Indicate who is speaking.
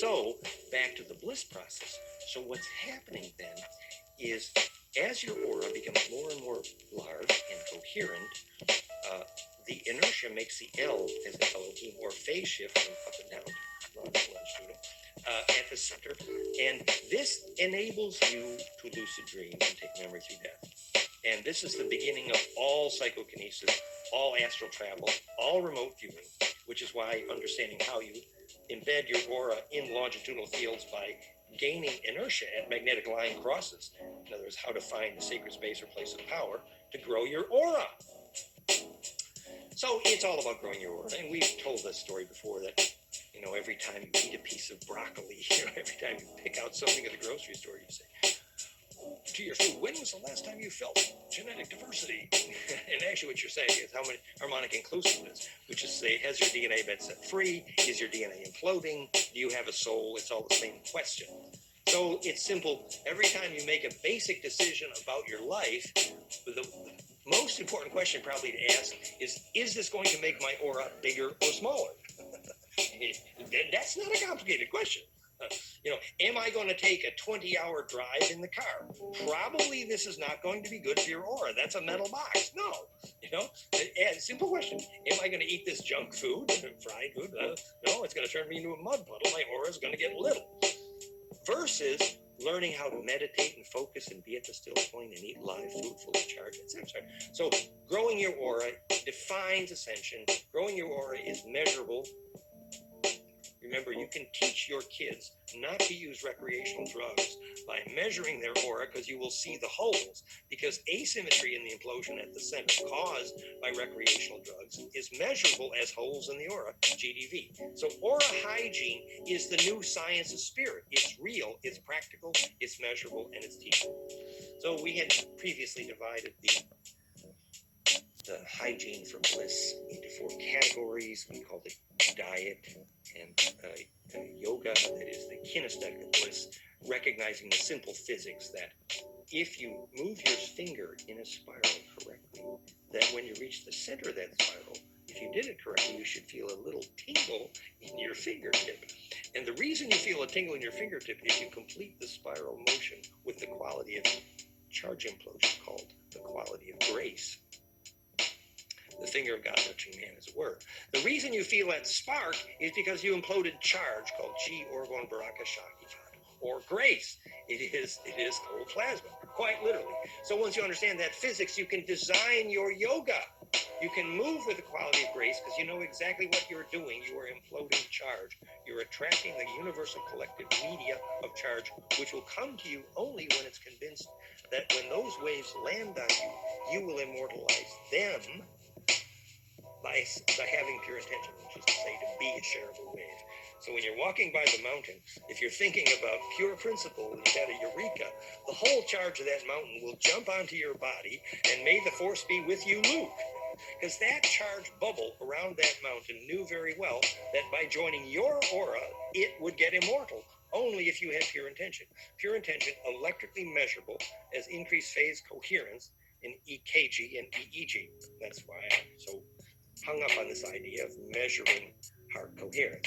Speaker 1: So back to the bliss process. So what's happening then is as your aura becomes more and more large and coherent, the inertia makes the L as the Elohim or phase shift from up and down at the center. And this enables you to lucid dream and take memory through death. And this is the beginning of all psychokinesis, all astral travel, all remote viewing, which is why understanding how you embed your aura in longitudinal fields by gaining inertia at magnetic line crosses. In other words, how to find the sacred space or place of power to grow your aura. So it's all about growing your aura. And we've told this story before that, every time you eat a piece of broccoli, every time you pick out something at the grocery store, you say, to your food, when was the last time you felt genetic diversity? And actually what you're saying is how many harmonic inclusiveness, which is to say, has your DNA been set free? Is your DNA imploding? Do you have a soul? It's all the same question. So it's simple. Every time you make a basic decision about your life, the most important question probably to ask is this going to make my aura bigger or smaller? That's not a complicated question. Am I going to take a 20-hour drive in the car? Probably this is not going to be good for your aura. That's a metal box. No, simple question. Am I going to eat this junk food, fried food? No, it's going to turn me into a mud puddle. My aura is going to get little. Versus learning how to meditate and focus and be at the still point and eat live food full of charge, etc. So growing your aura defines ascension. Growing your aura is measurable. Remember, you can teach your kids not to use recreational drugs by measuring their aura, because you will see the holes. Because asymmetry in the implosion at the center caused by recreational drugs is measurable as holes in the aura, GDV. So aura hygiene is the new science of spirit. It's real, it's practical, it's measurable, and it's teachable. So we had previously divided the hygiene for bliss into 4 categories. We called it diet and yoga, that is the kinesthetic of bliss, recognizing the simple physics that if you move your finger in a spiral correctly, that when you reach the center of that spiral, if you did it correctly, you should feel a little tingle in your fingertip. And the reason you feel a tingle in your fingertip is you complete the spiral motion with the quality of charge implosion called the quality of grace. The finger of God touching man, as it were. The reason you feel that spark is because you imploded charge called Chi Orgon Baraka Shakti, or grace. It is cold plasma, quite literally. So once you understand that physics, you can design your yoga. You can move with the quality of grace because you know exactly what you're doing. You are imploding charge. You're attracting the universal collective media of charge, which will come to you only when it's convinced that when those waves land on you, you will immortalize them by having pure intention, which is to say, to be a shareable wave. So when you're walking by the mountain, if you're thinking about pure principle, you've got a eureka, the whole charge of that mountain will jump onto your body, and may the force be with you, Luke. Because that charge bubble around that mountain knew very well that by joining your aura, it would get immortal, only if you had pure intention. Pure intention, electrically measurable as increased phase coherence in EKG and EEG. That's why I'm so hung up on this idea of measuring heart coherence.